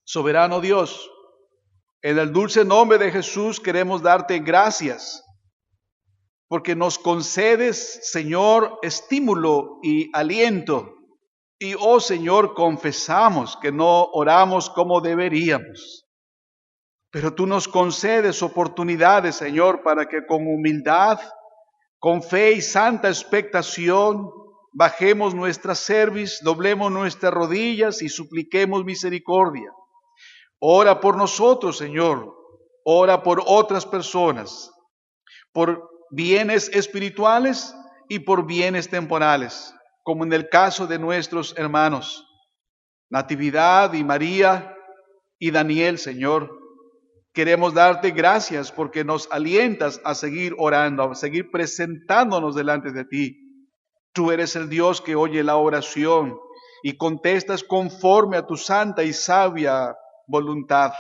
Soberano Dios, en el dulce nombre de Jesús queremos darte gracias porque nos concedes, Señor, estímulo y aliento. Y, oh Señor, confesamos que no oramos como deberíamos. Pero tú nos concedes oportunidades, Señor, para que con humildad, con fe y santa expectación, bajemos nuestra cerviz, doblemos nuestras rodillas y supliquemos misericordia. Ora por nosotros, Señor. Ora por otras personas, por bienes espirituales y por bienes temporales, como en el caso de nuestros hermanos Natividad y María y Daniel, Señor. Queremos darte gracias porque nos alientas a seguir orando, a seguir presentándonos delante de ti. Tú eres el Dios que oye la oración y contestas conforme a tu santa y sabia voluntad.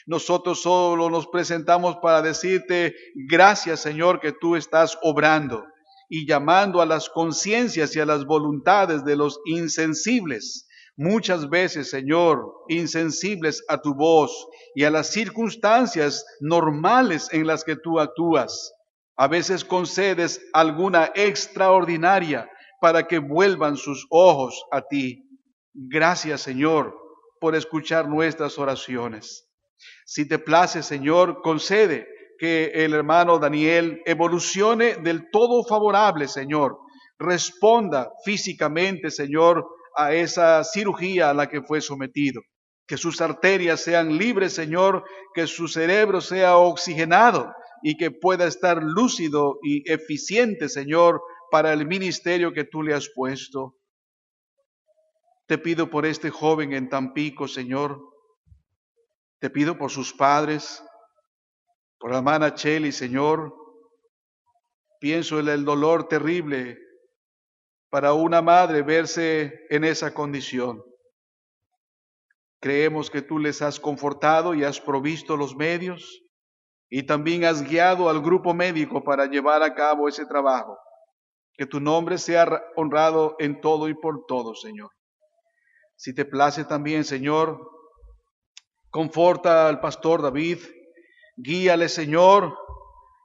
Nosotros solo nos presentamos para decirte gracias, Señor, que tú estás obrando y llamando a las conciencias y a las voluntades de los insensibles. Muchas veces, Señor, insensibles a tu voz y a las circunstancias normales en las que tú actúas. A veces concedes alguna extraordinaria para que vuelvan sus ojos a ti. Gracias, Señor, por escuchar nuestras oraciones. Si te place, Señor, concede que el hermano Daniel evolucione del todo favorable, Señor. Responda físicamente, Señor, a esa cirugía a la que fue sometido. Que sus arterias sean libres, Señor, que su cerebro sea oxigenado y que pueda estar lúcido y eficiente, Señor, para el ministerio que tú le has puesto. Te pido por este joven en Tampico, Señor. Te pido por sus padres, por la hermana Cheli, Señor. Pienso en el dolor terrible para una madre verse en esa condición. Creemos que tú les has confortado y has provisto los medios y también has guiado al grupo médico para llevar a cabo ese trabajo. Que tu nombre sea honrado en todo y por todo, Señor. Si te place también, Señor, conforta al pastor David, guíale, Señor,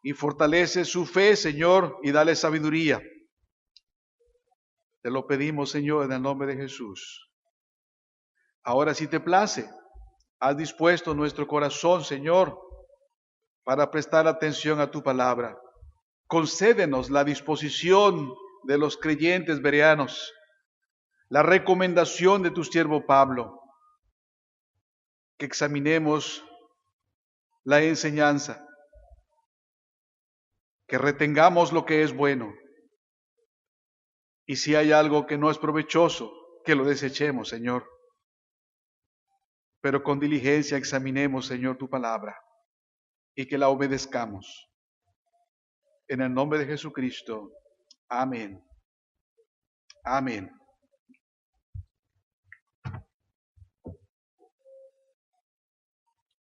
y fortalece su fe, Señor, y dale sabiduría. Te lo pedimos, Señor, en el nombre de Jesús. Ahora, si te place, has dispuesto nuestro corazón, Señor, para prestar atención a tu palabra. Concédenos la disposición de los creyentes bereanos, la recomendación de tu siervo Pablo, que examinemos la enseñanza, que retengamos lo que es bueno, y si hay algo que no es provechoso, que lo desechemos, Señor. Pero con diligencia examinemos, Señor, tu palabra, y que la obedezcamos. En el nombre de Jesucristo. Amén. Amén.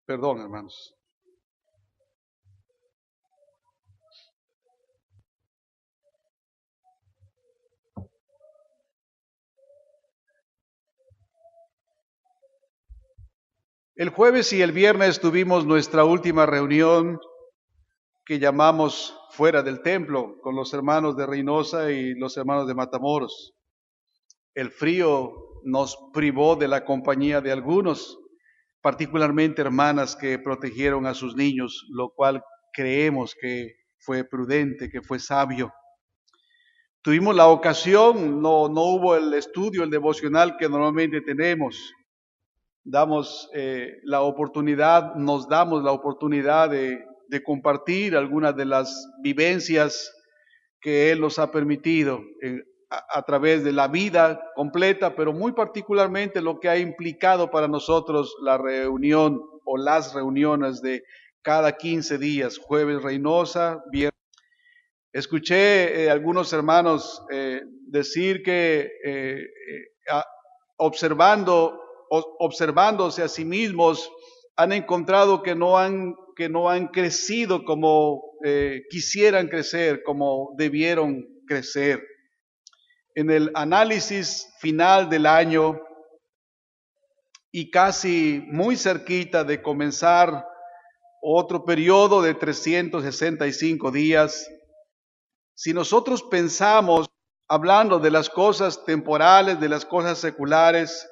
Perdón, hermanos. El jueves y el viernes tuvimos nuestra última reunión que llamamos fuera del templo con los hermanos de Reynosa y los hermanos de Matamoros. El frío nos privó de la compañía de algunos, particularmente hermanas que protegieron a sus niños, lo cual creemos que fue prudente, que fue sabio. Tuvimos la ocasión, no hubo el estudio, el devocional que normalmente tenemos. Nos damos la oportunidad de compartir algunas de las vivencias que Él nos ha permitido a través de la vida completa, pero muy particularmente lo que ha implicado para nosotros la reunión o las reuniones de cada 15 días, jueves Reynosa, viernes. Escuché algunos hermanos decir que observándose a sí mismos, han encontrado que no han crecido como quisieran crecer, como debieron crecer. En el análisis final del año, y casi muy cerquita de comenzar otro periodo de 365 días, si nosotros pensamos, hablando de las cosas temporales, de las cosas seculares,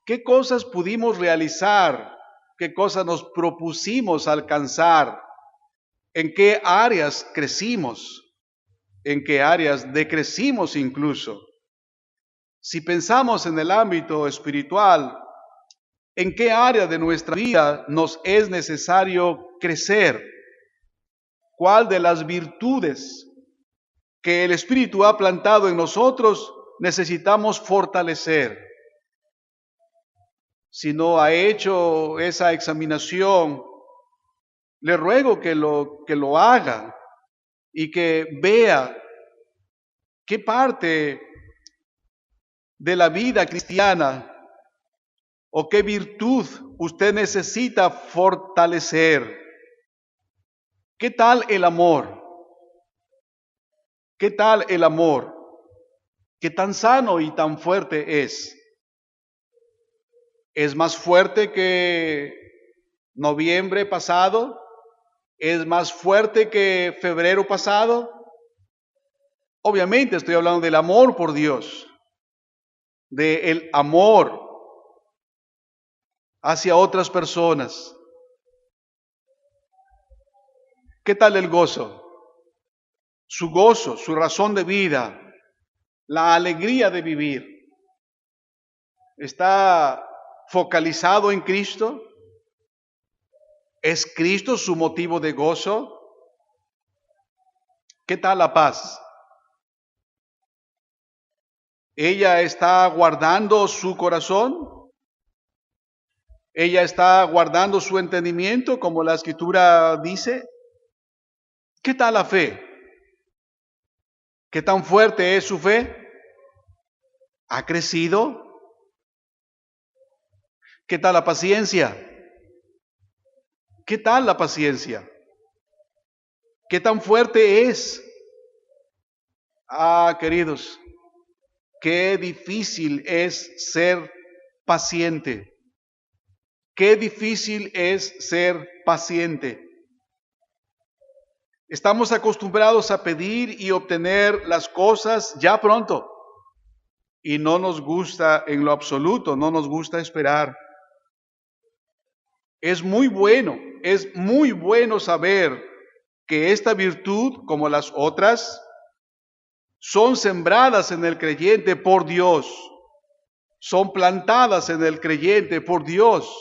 ¿qué cosas pudimos realizar? ¿Qué cosas nos propusimos alcanzar? ¿En qué áreas crecimos? ¿En qué áreas decrecimos incluso? Si pensamos en el ámbito espiritual, ¿en qué área de nuestra vida nos es necesario crecer? ¿Cuál de las virtudes que el Espíritu ha plantado en nosotros necesitamos fortalecer? Si no ha hecho esa examinación, le ruego que lo haga y que vea qué parte de la vida cristiana o qué virtud usted necesita fortalecer. ¿Qué tal el amor? ¿Qué tal el amor? ¿Qué tan sano y tan fuerte es? ¿Es más fuerte que noviembre pasado? ¿Es más fuerte que febrero pasado? Obviamente estoy hablando del amor por Dios, del amor hacia otras personas. ¿Qué tal el gozo? Su gozo, su razón de vida, la alegría de vivir. ¿Está focalizado en Cristo? ¿Es Cristo su motivo de gozo? ¿Qué tal la paz? ¿Ella está guardando su corazón? ¿Ella está guardando su entendimiento, como la Escritura dice? ¿Qué tal la fe? ¿Qué tan fuerte es su fe? ¿Ha crecido? ¿Qué tal la paciencia? ¿Qué tal la paciencia? ¿Qué tan fuerte es? Ah, queridos, qué difícil es ser paciente. Qué difícil es ser paciente. Estamos acostumbrados a pedir y obtener las cosas ya pronto. Y no nos gusta en lo absoluto, no nos gusta esperar. Es muy bueno saber que esta virtud, como las otras, son sembradas en el creyente por Dios, son plantadas en el creyente por Dios,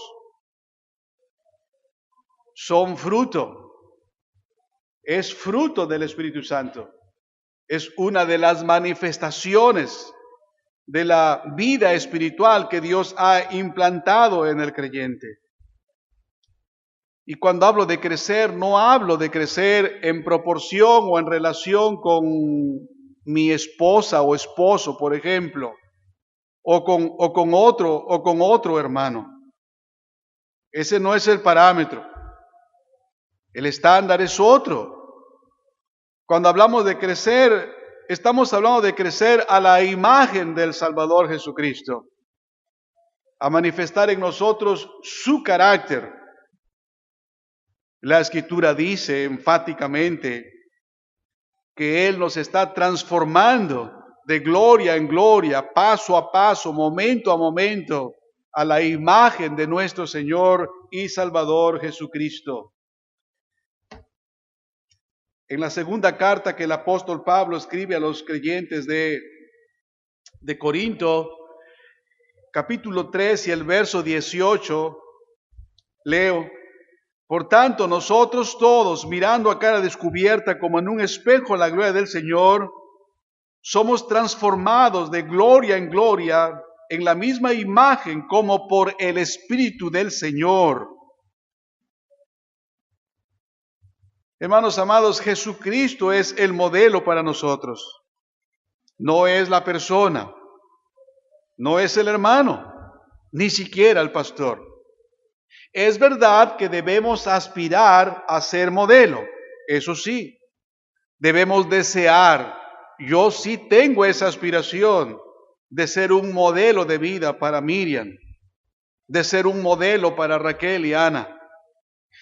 son fruto, es fruto del Espíritu Santo, es una de las manifestaciones de la vida espiritual que Dios ha implantado en el creyente. Y cuando hablo de crecer, no hablo de crecer en proporción o en relación con mi esposa o esposo, por ejemplo, o con otro hermano. Ese no es el parámetro. El estándar es otro. Cuando hablamos de crecer, estamos hablando de crecer a la imagen del Salvador Jesucristo, a manifestar en nosotros su carácter. La Escritura dice enfáticamente que Él nos está transformando de gloria en gloria, paso a paso, momento a momento, a la imagen de nuestro Señor y Salvador Jesucristo. En la segunda carta que el apóstol Pablo escribe a los creyentes de Corinto, capítulo 3 y el verso 18, leo: por tanto, nosotros todos, mirando a cara descubierta como en un espejo la gloria del Señor, somos transformados de gloria en gloria en la misma imagen como por el Espíritu del Señor. Hermanos amados, Jesucristo es el modelo para nosotros. No es la persona, no es el hermano, ni siquiera el pastor. Es verdad que debemos aspirar a ser modelo, eso sí, debemos desear. Yo sí tengo esa aspiración de ser un modelo de vida para Miriam. de ser un modelo para Raquel y Ana.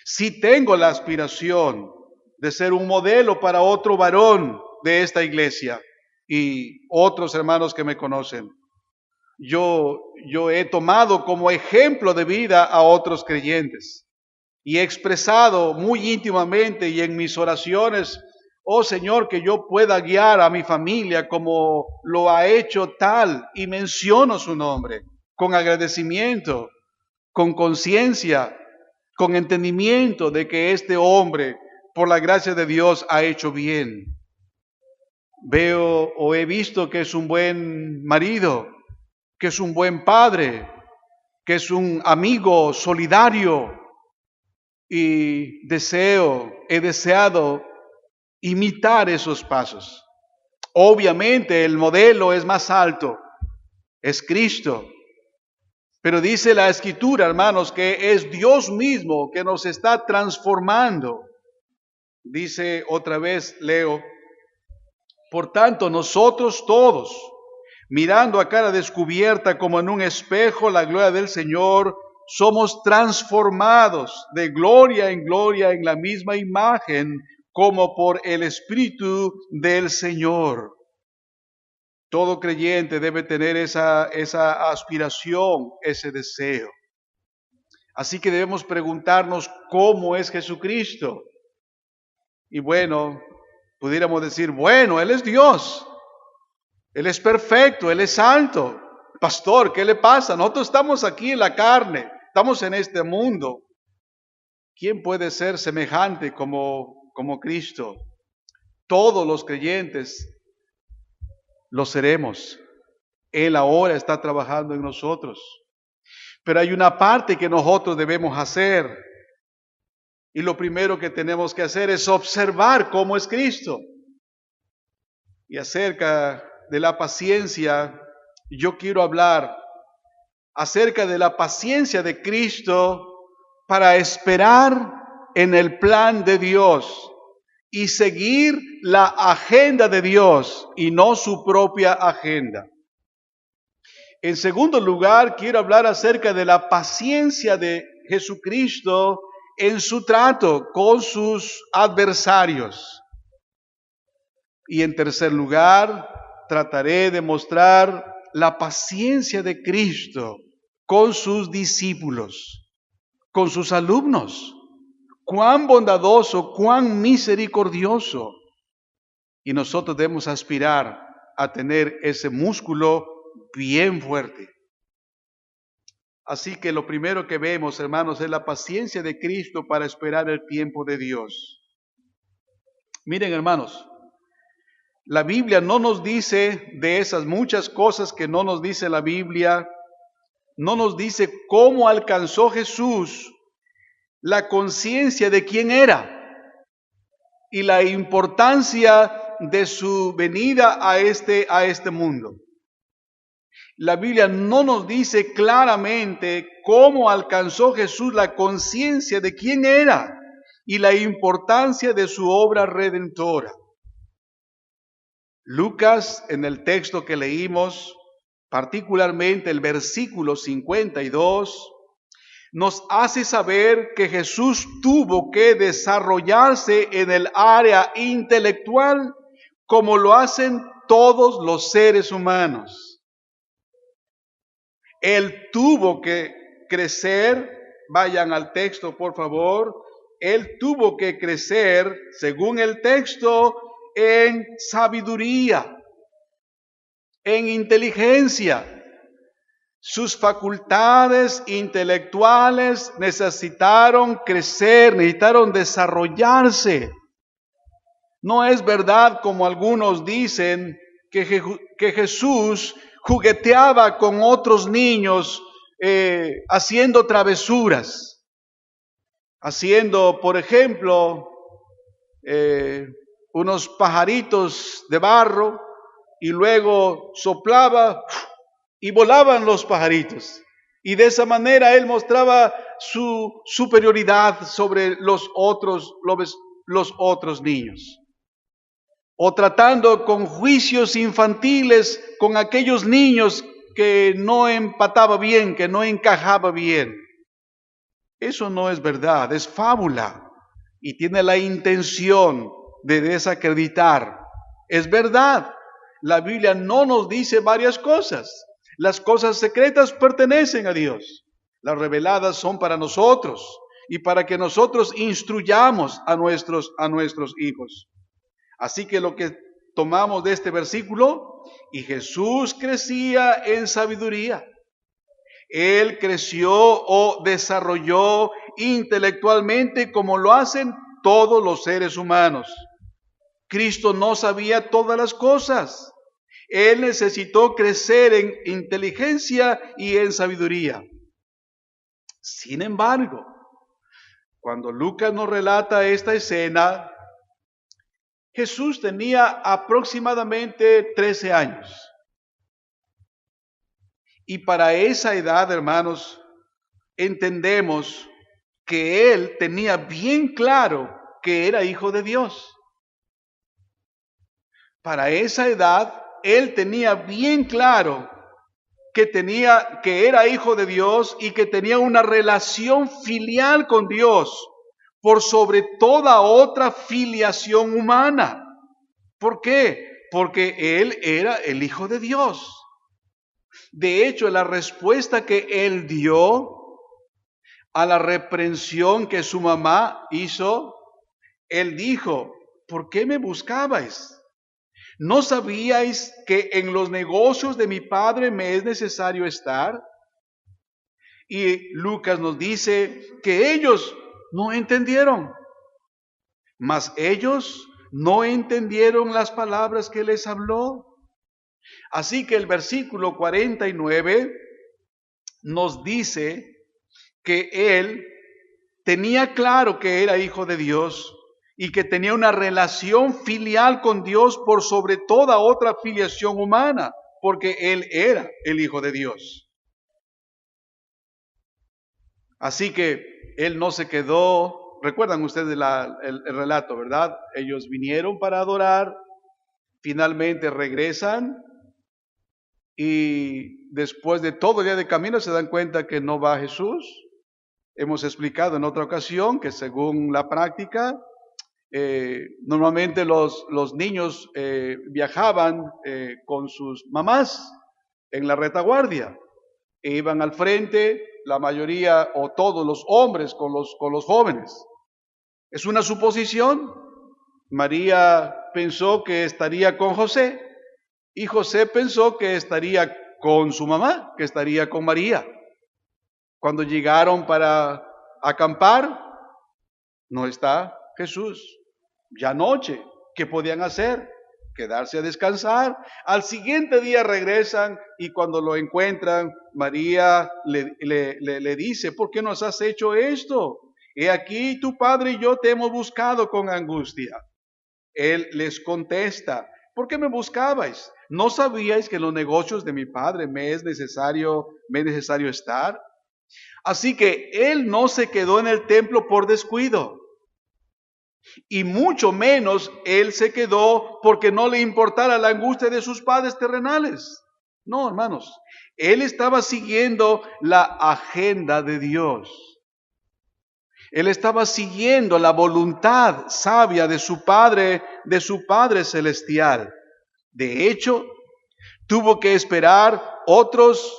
Sí tengo la aspiración de ser un modelo para otro varón de esta iglesia y otros hermanos que me conocen. Yo he tomado como ejemplo de vida a otros creyentes y he expresado muy íntimamente y en mis oraciones, oh Señor, que yo pueda guiar a mi familia como lo ha hecho tal, y menciono su nombre con agradecimiento, con conciencia, con entendimiento de que este hombre, por la gracia de Dios, ha hecho bien. Veo o he visto que es un buen marido, que es un buen padre, que es un amigo solidario, y he deseado imitar esos pasos. Obviamente el modelo es más alto, es Cristo. Pero dice la Escritura, hermanos, que es Dios mismo que nos está transformando. Dice otra vez, leo, por tanto nosotros todos, mirando a cara descubierta como en un espejo la gloria del Señor, somos transformados de gloria en la misma imagen como por el Espíritu del Señor. Todo creyente debe tener esa aspiración, ese deseo. Así que debemos preguntarnos cómo es Jesucristo. Y bueno, pudiéramos decir, bueno, Él es Dios. Él es perfecto, Él es santo. Pastor, ¿qué le pasa? Nosotros estamos aquí en la carne, estamos en este mundo. ¿Quién puede ser semejante como Cristo? Todos los creyentes lo seremos. Él ahora está trabajando en nosotros. Pero hay una parte que nosotros debemos hacer. Y lo primero que tenemos que hacer es observar cómo es Cristo. Y acerca de la paciencia, yo quiero hablar acerca de la paciencia de Cristo para esperar en el plan de Dios y seguir la agenda de Dios y no su propia agenda. En segundo lugar, quiero hablar acerca de la paciencia de Jesucristo en su trato con sus adversarios. Y en tercer lugar, trataré de mostrar la paciencia de Cristo con sus discípulos, con sus alumnos. Cuán bondadoso, cuán misericordioso. Y nosotros debemos aspirar a tener ese músculo bien fuerte. Así que lo primero que vemos, hermanos, es la paciencia de Cristo para esperar el tiempo de Dios. Miren, hermanos, la Biblia no nos dice de esas muchas cosas que no nos dice la Biblia, no nos dice cómo alcanzó Jesús la conciencia de quién era y la importancia de su venida a este mundo. La Biblia no nos dice claramente cómo alcanzó Jesús la conciencia de quién era y la importancia de su obra redentora. Lucas, en el texto que leímos, particularmente el versículo 52, nos hace saber que Jesús tuvo que desarrollarse en el área intelectual como lo hacen todos los seres humanos. Él tuvo que crecer, vayan al texto por favor, Él tuvo que crecer, según el texto, en sabiduría, en inteligencia. Sus facultades intelectuales necesitaron crecer, necesitaron desarrollarse. No es verdad, como algunos dicen, que Jesús jugueteaba con otros niños haciendo travesuras. Haciendo, por ejemplo, unos pajaritos de barro y luego soplaba y volaban los pajaritos. Y de esa manera él mostraba su superioridad sobre los otros niños. O tratando con juicios infantiles con aquellos niños que no empataba bien, que no encajaba bien. Eso no es verdad, es fábula y tiene la intención de desacreditar. Es verdad, la Biblia no nos dice varias cosas. Las cosas secretas pertenecen a Dios. Las reveladas son para nosotros y para que nosotros instruyamos a nuestros hijos. Así que lo que tomamos de este versículo, y Jesús crecía en sabiduría. Él creció o desarrolló intelectualmente como lo hacen todos los seres humanos. Cristo no sabía todas las cosas. Él necesitó crecer en inteligencia y en sabiduría. Sin embargo, cuando Lucas nos relata esta escena, Jesús tenía aproximadamente 13 años. Y para esa edad, hermanos, entendemos que él tenía bien claro que era hijo de Dios. Para esa edad, él tenía bien claro que era hijo de Dios y que tenía una relación filial con Dios por sobre toda otra filiación humana. ¿Por qué? Porque él era el hijo de Dios. De hecho, la respuesta que él dio a la reprensión que su mamá hizo, él dijo: ¿por qué me buscabais? ¿No sabíais que en los negocios de mi padre me es necesario estar? Y Lucas nos dice que ellos no entendieron, mas ellos no entendieron las palabras que les habló. Así que el versículo 49 nos dice que él tenía claro que era hijo de Dios y que tenía una relación filial con Dios por sobre toda otra filiación humana, porque él era el hijo de Dios. Así que él no se quedó, recuerdan ustedes el relato, ¿verdad? Ellos vinieron para adorar, finalmente regresan y después de todo el día de camino se dan cuenta que no va Jesús. Hemos explicado en otra ocasión que según la práctica, normalmente los niños viajaban con sus mamás en la retaguardia e iban al frente, la mayoría o todos los hombres con los jóvenes. Es una suposición. María pensó que estaría con José y José pensó que estaría con su mamá, que estaría con María. Cuando llegaron para acampar, no está Jesús. Ya noche, ¿qué podían hacer? Quedarse a descansar. Al siguiente día regresan y cuando lo encuentran, María le dice: ¿por qué nos has hecho esto? He aquí tu padre y yo te hemos buscado con angustia. Él les contesta: ¿por qué me buscabais? ¿No sabíais que en los negocios de mi padre me es necesario estar? Así que él no se quedó en el templo por descuido. Y mucho menos él se quedó porque no le importara la angustia de sus padres terrenales. No, hermanos, él estaba siguiendo la agenda de Dios. Él estaba siguiendo la voluntad sabia de su Padre celestial. De hecho, tuvo que esperar otros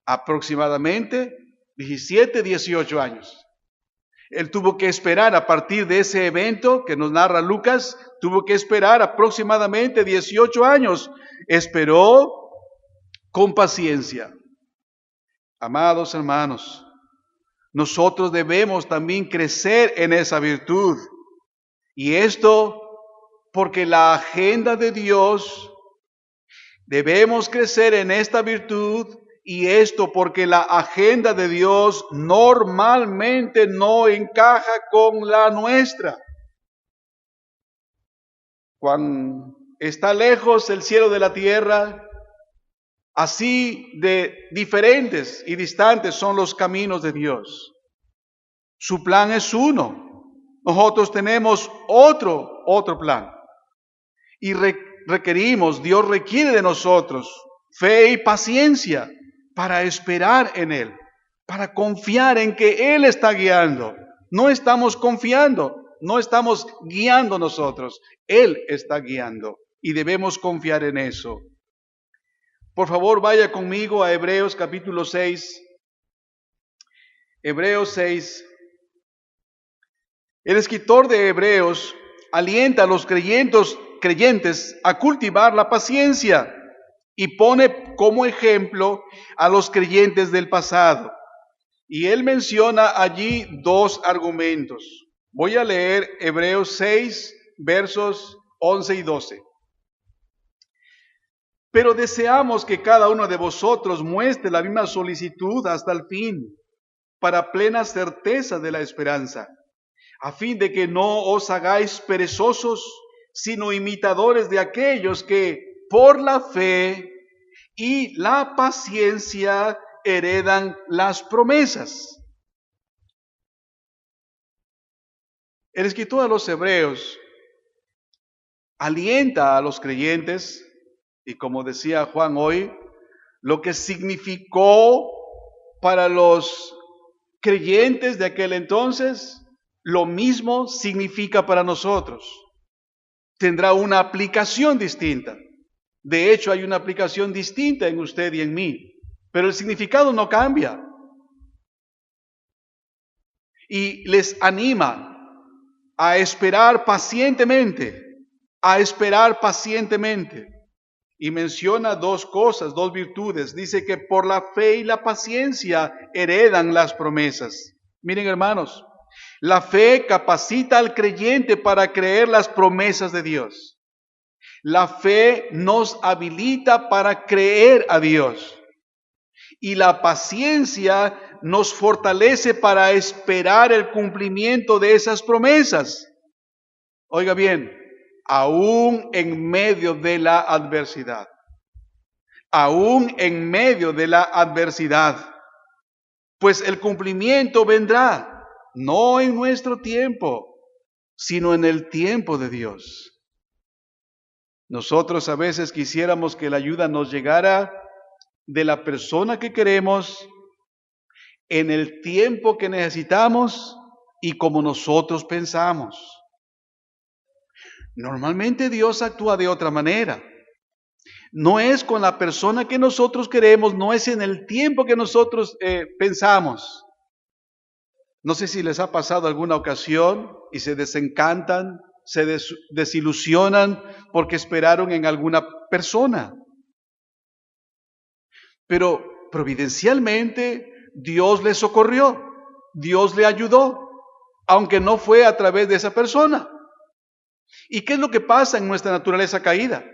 aproximadamente 17, 18 años. Él tuvo que esperar a partir de ese evento que nos narra Lucas, tuvo que esperar aproximadamente 18 años. Esperó con paciencia. Amados hermanos, nosotros debemos también crecer en esa virtud. Y esto porque la agenda de Dios, debemos crecer en esta virtud. Y esto porque la agenda de Dios normalmente no encaja con la nuestra. Cuando está lejos el cielo de la tierra, así de diferentes y distantes son los caminos de Dios. Su plan es uno. Nosotros tenemos otro plan. Y Dios requiere de nosotros fe y paciencia para esperar en Él, para confiar en que Él está guiando. No estamos confiando, no estamos guiando nosotros, Él está guiando y debemos confiar en eso. Por favor, vaya conmigo a Hebreos capítulo 6. Hebreos 6. El escritor de Hebreos alienta a los creyentes a cultivar la paciencia y pone como ejemplo a los creyentes del pasado. Y él menciona allí dos argumentos. Voy a leer Hebreos 6, versos 11 y 12. Pero deseamos que cada uno de vosotros muestre la misma solicitud hasta el fin, para plena certeza de la esperanza, a fin de que no os hagáis perezosos, sino imitadores de aquellos que por la fe y la paciencia heredan las promesas. El escritor de los Hebreos alienta a los creyentes, y como decía Juan hoy, lo que significó para los creyentes de aquel entonces, lo mismo significa para nosotros. Tendrá una aplicación distinta. De hecho, hay una aplicación distinta en usted y en mí, pero el significado no cambia. Y les anima a esperar pacientemente, a esperar pacientemente. Y menciona dos cosas, dos virtudes. Dice que por la fe y la paciencia heredan las promesas. Miren, hermanos, la fe capacita al creyente para creer las promesas de Dios. La fe nos habilita para creer a Dios. Y la paciencia nos fortalece para esperar el cumplimiento de esas promesas. Oiga bien, aún en medio de la adversidad. Aún en medio de la adversidad. Pues el cumplimiento vendrá, no en nuestro tiempo, sino en el tiempo de Dios. Nosotros a veces quisiéramos que la ayuda nos llegara de la persona que queremos, en el tiempo que necesitamos y como nosotros pensamos. Normalmente Dios actúa de otra manera. No es con la persona que nosotros queremos, no es en el tiempo que nosotros pensamos. No sé si les ha pasado alguna ocasión y se desencantan, se desilusionan porque esperaron en alguna persona. Pero providencialmente Dios le socorrió, Dios le ayudó, aunque no fue a través de esa persona. ¿Y qué es lo que pasa en nuestra naturaleza caída?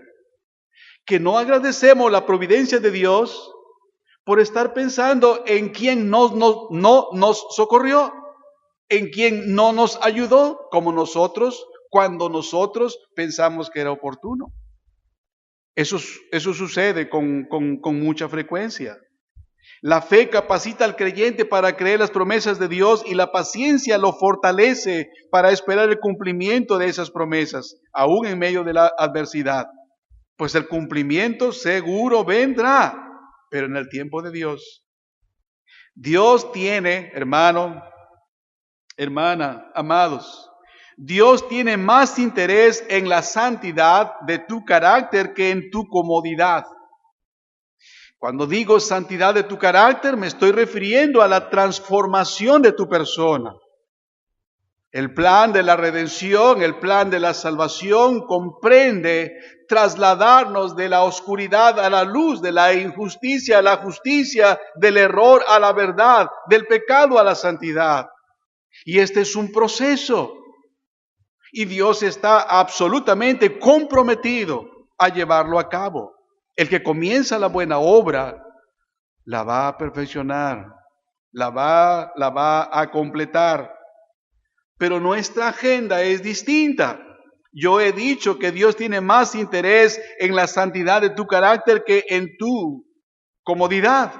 Que no agradecemos la providencia de Dios por estar pensando en quien no nos socorrió, en quien no nos ayudó, como nosotros, cuando nosotros pensamos que era oportuno. Eso sucede con mucha frecuencia. La fe capacita al creyente para creer las promesas de Dios y la paciencia lo fortalece para esperar el cumplimiento de esas promesas, aún en medio de la adversidad. Pues el cumplimiento seguro vendrá, pero en el tiempo de Dios. Dios tiene, hermano, hermana, amados, Dios tiene más interés en la santidad de tu carácter que en tu comodidad. Cuando digo santidad de tu carácter, me estoy refiriendo a la transformación de tu persona. El plan de la redención, el plan de la salvación comprende trasladarnos de la oscuridad a la luz, de la injusticia a la justicia, del error a la verdad, del pecado a la santidad. Y este es un proceso. Y Dios está absolutamente comprometido a llevarlo a cabo. El que comienza la buena obra, la va a perfeccionar, la va a completar. Pero nuestra agenda es distinta. Yo he dicho que Dios tiene más interés en la santidad de tu carácter que en tu comodidad.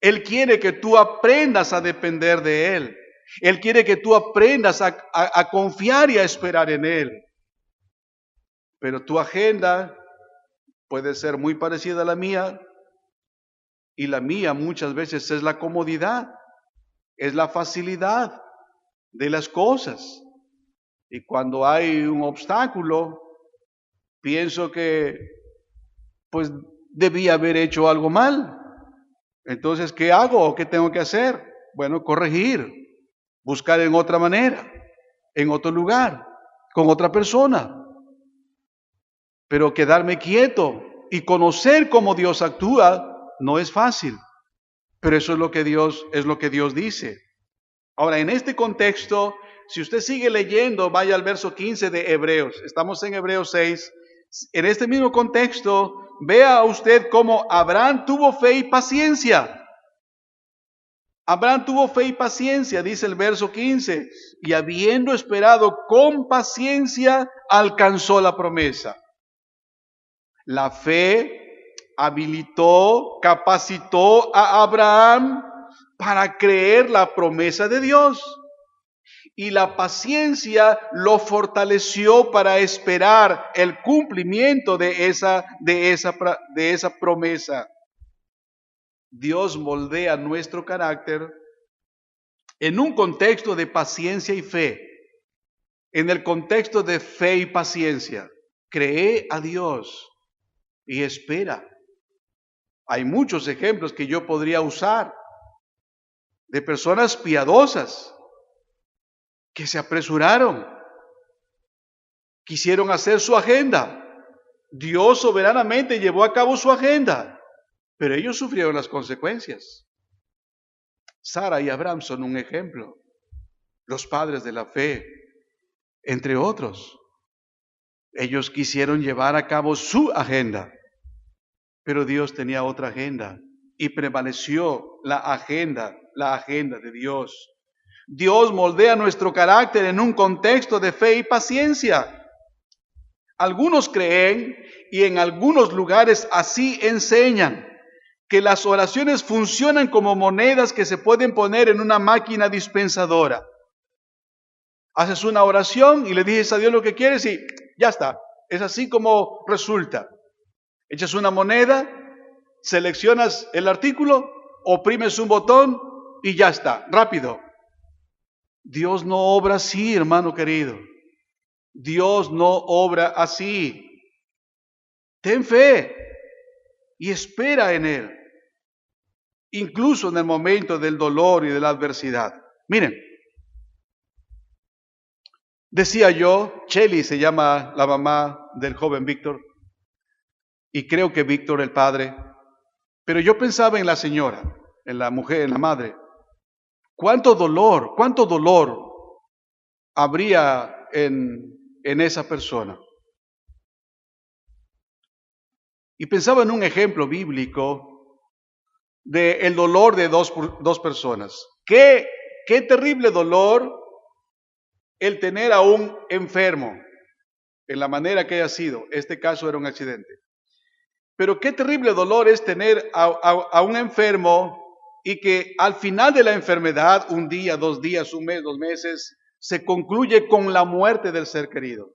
Él quiere que tú aprendas a depender de Él. Él quiere que tú aprendas a confiar y a esperar en Él. Pero tu agenda puede ser muy parecida a la mía, Y la mía muchas veces es la comodidad, es la facilidad de las cosas. Y cuando hay un obstáculo, pienso que pues debía haber hecho algo mal. Entonces, ¿qué hago o qué tengo que hacer? Bueno, corregir, buscar en otra manera, en otro lugar, con otra persona. Pero quedarme quieto y conocer cómo Dios actúa no es fácil. Pero eso es lo que Dios dice. Ahora, en este contexto, si usted sigue leyendo, vaya al verso 15 de Hebreos. Estamos en Hebreos 6. En este mismo contexto, vea usted cómo Abraham tuvo fe y paciencia. Abraham tuvo fe y paciencia, dice el verso 15, y habiendo esperado con paciencia, alcanzó la promesa. La fe habilitó, capacitó a Abraham para creer la promesa de Dios. Y la paciencia lo fortaleció para esperar el cumplimiento de esa promesa. Dios moldea nuestro carácter en un contexto de paciencia y fe. En el contexto de fe y paciencia, cree a Dios y espera. Hay muchos ejemplos que yo podría usar de personas piadosas que se apresuraron, quisieron hacer su agenda. Dios soberanamente llevó a cabo su agenda, pero ellos sufrieron las consecuencias. Sara y Abraham son un ejemplo, los padres de la fe, entre otros. Ellos quisieron llevar a cabo su agenda, pero Dios tenía otra agenda y prevaleció la agenda de Dios. Dios moldea nuestro carácter en un contexto de fe y paciencia. Algunos creen, y en algunos lugares así enseñan, que las oraciones funcionan como monedas que se pueden poner en una máquina dispensadora. Haces una oración y le dices a Dios lo que quieres y ya está. Es así como resulta. Echas una moneda, seleccionas el artículo, oprimes un botón y ya está, rápido. Dios no obra así, hermano querido. Dios no obra así. Ten fe y espera en Él, incluso en el momento del dolor y de la adversidad. Miren, decía yo, Chely se llama la mamá del joven Víctor, y creo que Víctor el padre, pero yo pensaba en la señora, en la mujer, en la madre. ¿Cuánto dolor habría en esa persona? Y pensaba en un ejemplo bíblico del dolor de dos personas. Qué terrible dolor el tener a un enfermo, en la manera que haya sido. Este caso era un accidente. Pero qué terrible dolor es tener a un enfermo y que al final de la enfermedad, un día, 2 días, un mes, 2 meses, se concluye con la muerte del ser querido.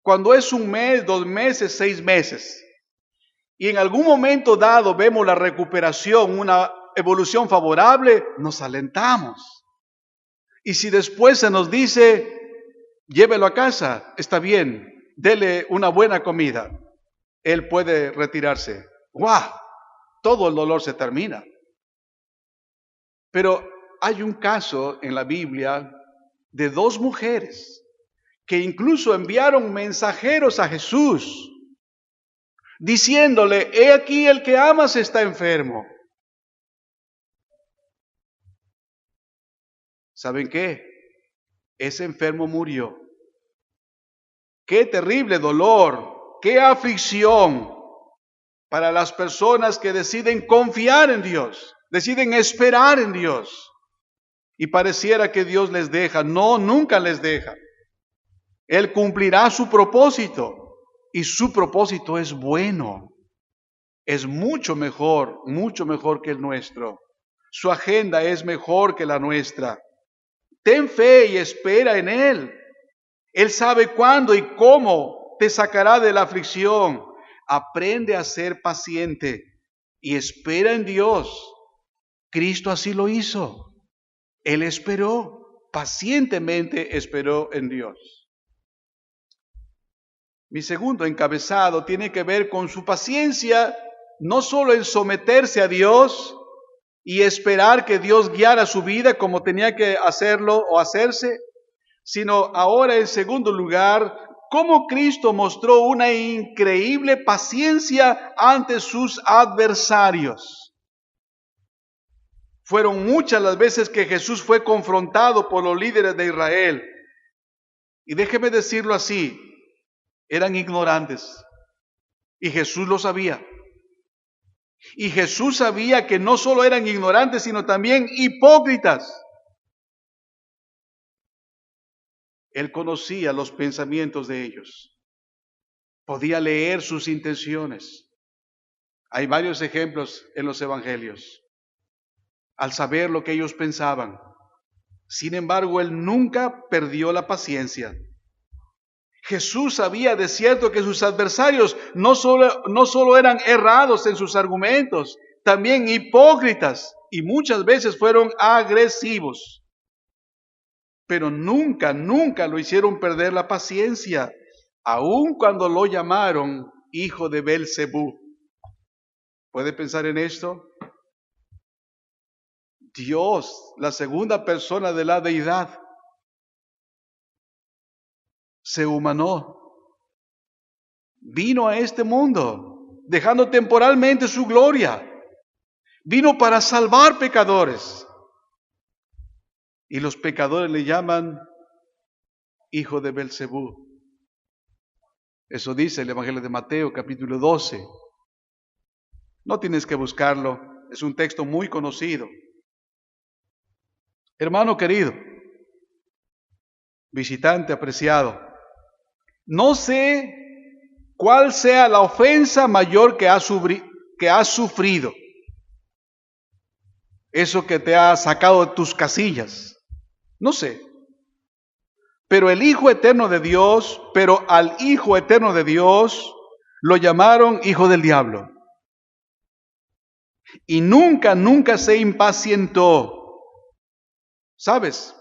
Cuando es 1 mes, 2 meses, 6 meses, y en algún momento dado vemos la recuperación, una evolución favorable, nos alentamos. Y si después se nos dice, llévelo a casa, está bien, dele una buena comida, él puede retirarse. ¡Guau! Todo el dolor se termina. Pero hay un caso en la Biblia de 2 mujeres que incluso enviaron mensajeros a Jesús diciéndole, he aquí el que amas está enfermo. ¿Saben qué? Ese enfermo murió. Qué terrible dolor, qué aflicción para las personas que deciden confiar en Dios, deciden esperar en Dios. Y pareciera que Dios les deja. No, nunca les deja. Él cumplirá su propósito. Y su propósito es bueno. Es mucho mejor que el nuestro. Su agenda es mejor que la nuestra. Ten fe y espera en Él. Él sabe cuándo y cómo te sacará de la aflicción. Aprende a ser paciente y espera en Dios. Cristo así lo hizo. Él esperó, pacientemente esperó en Dios. Mi segundo encabezado tiene que ver con su paciencia, no solo en someterse a Dios y esperar que Dios guiara su vida como tenía que hacerlo o hacerse, sino ahora en segundo lugar, cómo Cristo mostró una increíble paciencia ante sus adversarios. Fueron muchas las veces que Jesús fue confrontado por los líderes de Israel. Y déjeme decirlo así, eran ignorantes. Y Jesús lo sabía. Y Jesús sabía que no solo eran ignorantes, sino también hipócritas. Él conocía los pensamientos de ellos. Podía leer sus intenciones. Hay varios ejemplos en los evangelios. Al saber lo que ellos pensaban. Sin embargo, Él nunca perdió la paciencia. Jesús sabía de cierto que sus adversarios no solo eran errados en sus argumentos, también hipócritas y muchas veces fueron agresivos. Pero nunca lo hicieron perder la paciencia, aun cuando lo llamaron hijo de Belcebú. ¿Puede pensar en esto? Dios, la segunda persona de la deidad, se humanó, vino a este mundo, dejando temporalmente su gloria, vino para salvar pecadores, y los pecadores le llaman hijo de Belcebú. Eso dice el Evangelio de Mateo, capítulo 12. No tienes que buscarlo, es un texto muy conocido. Hermano querido, visitante apreciado, no sé cuál sea la ofensa mayor que has sufrido. Eso que te ha sacado de tus casillas. No sé. Pero al Hijo eterno de Dios lo llamaron hijo del diablo. Y nunca se impacientó. ¿Sabes?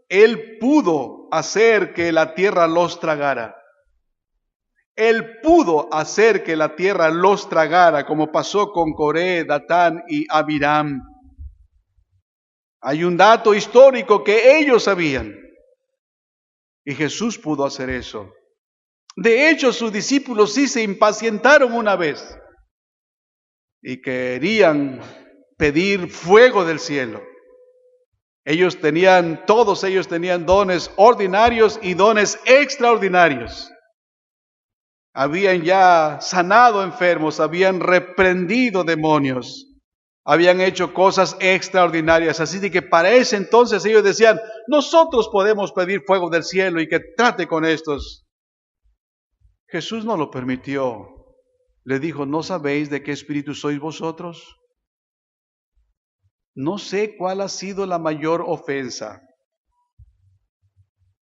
Él pudo hacer que la tierra los tragara. Él pudo hacer que la tierra los tragara, como pasó con Coré, Datán y Abiram. Hay un dato histórico que ellos sabían. Y Jesús pudo hacer eso. De hecho, sus discípulos sí se impacientaron una vez. Y querían pedir fuego del cielo. Todos ellos tenían dones ordinarios y dones extraordinarios. Habían ya sanado enfermos, habían reprendido demonios, habían hecho cosas extraordinarias. Así de que para ese entonces ellos decían, nosotros podemos pedir fuego del cielo y que trate con estos. Jesús no lo permitió. Le dijo, ¿no sabéis de qué espíritu sois vosotros? No sé cuál ha sido la mayor ofensa,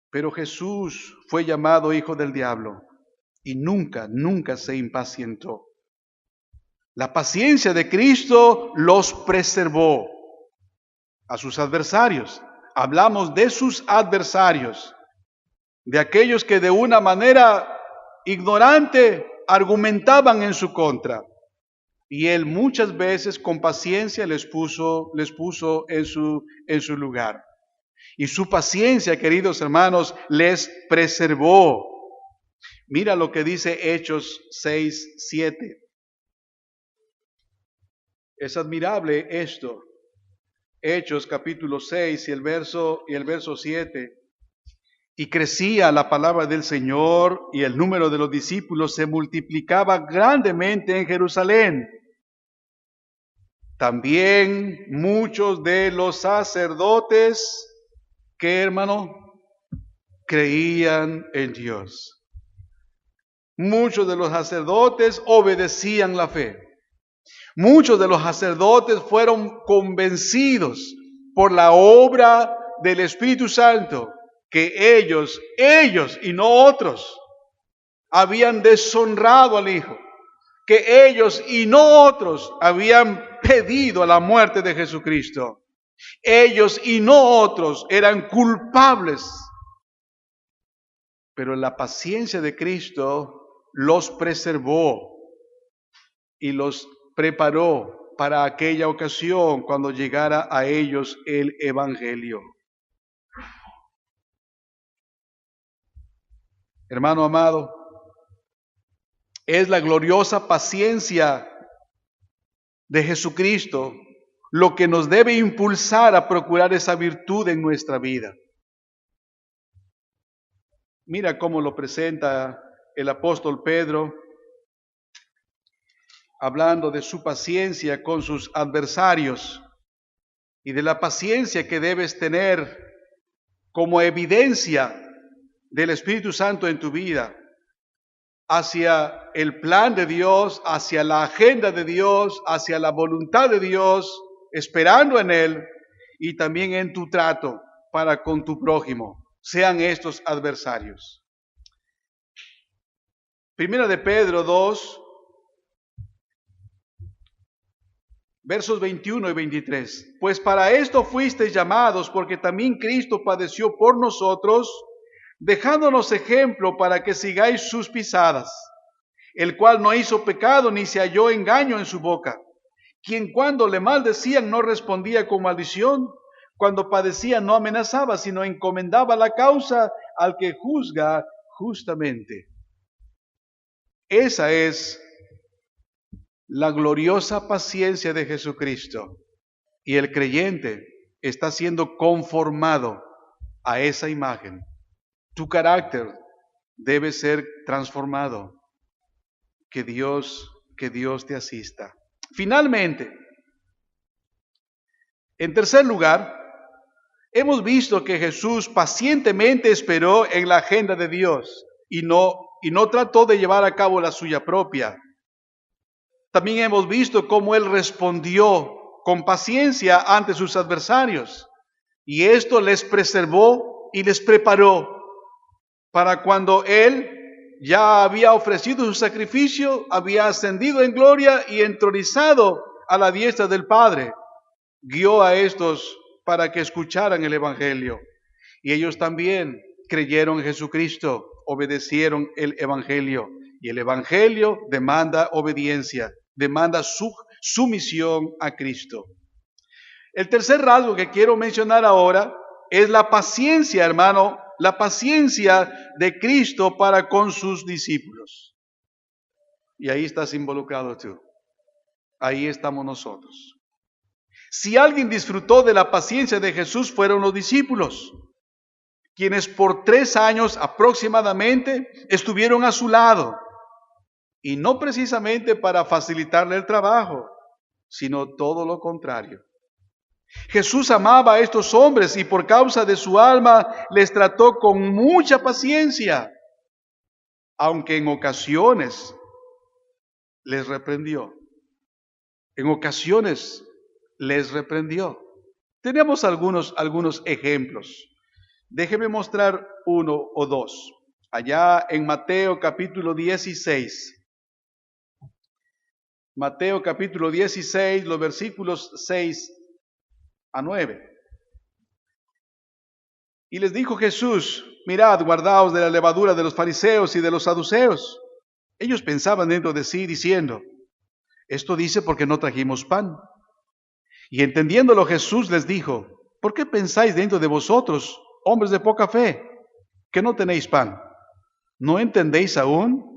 pero Jesús fue llamado hijo del diablo. Y nunca se impacientó. La paciencia de Cristo los preservó a sus adversarios. Hablamos de sus adversarios, de aquellos que de una manera ignorante argumentaban en su contra. Y Él muchas veces con paciencia les puso en su lugar. Y su paciencia, queridos hermanos, les preservó. Mira lo que dice Hechos 6:7. Es admirable esto. Hechos capítulo 6 y el verso 7. Y crecía la palabra del Señor y el número de los discípulos se multiplicaba grandemente en Jerusalén. También muchos de los sacerdotes, ¿qué hermano? Creían en Dios. Muchos de los sacerdotes obedecían la fe. Muchos de los sacerdotes fueron convencidos por la obra del Espíritu Santo que ellos y no otros, habían deshonrado al Hijo, que ellos y no otros habían pedido la muerte de Jesucristo. Ellos y no otros eran culpables. Pero la paciencia de Cristo los preservó y los preparó para aquella ocasión cuando llegara a ellos el Evangelio. Hermano amado, es la gloriosa paciencia de Jesucristo lo que nos debe impulsar a procurar esa virtud en nuestra vida. Mira cómo lo presenta el apóstol Pedro, hablando de su paciencia con sus adversarios y de la paciencia que debes tener como evidencia del Espíritu Santo en tu vida, hacia el plan de Dios, hacia la agenda de Dios, hacia la voluntad de Dios, esperando en Él y también en tu trato para con tu prójimo, sean estos adversarios. Primera de Pedro 2, versos 21 y 23. Pues para esto fuisteis llamados, porque también Cristo padeció por nosotros, dejándonos ejemplo para que sigáis sus pisadas, el cual no hizo pecado ni se halló engaño en su boca, quien cuando le maldecían no respondía con maldición, cuando padecía no amenazaba, sino encomendaba la causa al que juzga justamente. Esa es la gloriosa paciencia de Jesucristo, y el creyente está siendo conformado a esa imagen. Tu carácter debe ser transformado. Que Dios te asista. Finalmente, en tercer lugar, hemos visto que Jesús pacientemente esperó en la agenda de Dios y no trató de llevar a cabo la suya propia. También hemos visto cómo Él respondió con paciencia ante sus adversarios, y esto les preservó y les preparó para cuando Él ya había ofrecido su sacrificio, había ascendido en gloria y entronizado a la diestra del Padre. Guió a estos para que escucharan el Evangelio. Y ellos también creyeron en Jesucristo, obedecieron el Evangelio. Y el Evangelio demanda obediencia, demanda sumisión a Cristo. El tercer rasgo que quiero mencionar ahora es la paciencia, hermano, la paciencia de Cristo para con sus discípulos. Y ahí estás involucrado tú. Ahí estamos nosotros. Si alguien disfrutó de la paciencia de Jesús, fueron los discípulos, quienes por 3 años aproximadamente estuvieron a su lado. Y no precisamente para facilitarle el trabajo, sino todo lo contrario. Jesús amaba a estos hombres y por causa de su alma les trató con mucha paciencia, aunque en ocasiones les reprendió. En ocasiones les reprendió. Tenemos algunos ejemplos. Déjeme mostrar uno o dos. Allá en Mateo capítulo 16. Mateo capítulo 16, los versículos 6 a 9. Y les dijo Jesús: mirad, guardaos de la levadura de los fariseos y de los saduceos. Ellos pensaban dentro de sí diciendo: esto dice porque no trajimos pan. Y entendiéndolo Jesús les dijo: ¿por qué pensáis dentro de vosotros, hombres de poca fe, que no tenéis pan? ¿No entendéis aún?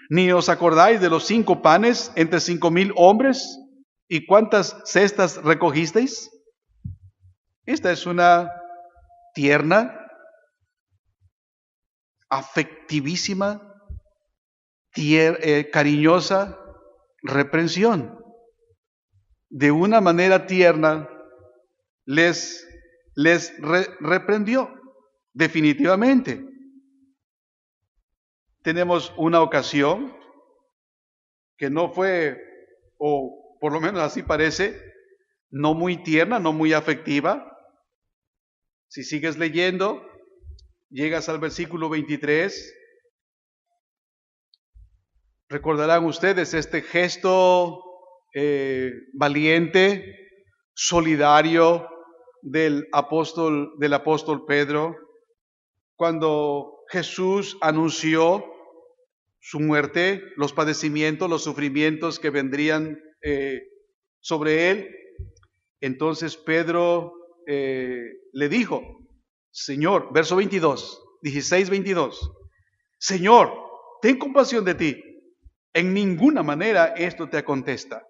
¿Ni os acordáis de los 5 panes entre 5,000 hombres? ¿Y cuántas cestas recogisteis? Esta es una tierna, afectivísima, cariñosa reprensión. De una manera tierna les reprendió, definitivamente. Tenemos una ocasión que no fue, o por lo menos así parece, no muy tierna, no muy afectiva. Si sigues leyendo, llegas al versículo 23. Recordarán ustedes este gesto valiente, solidario del apóstol Pedro, cuando Jesús anunció su muerte, los padecimientos, los sufrimientos que vendrían sobre él. Entonces Pedro le dijo, Señor, verso 22, 16-22, Señor, ten compasión de ti. En ninguna manera esto te acontezca.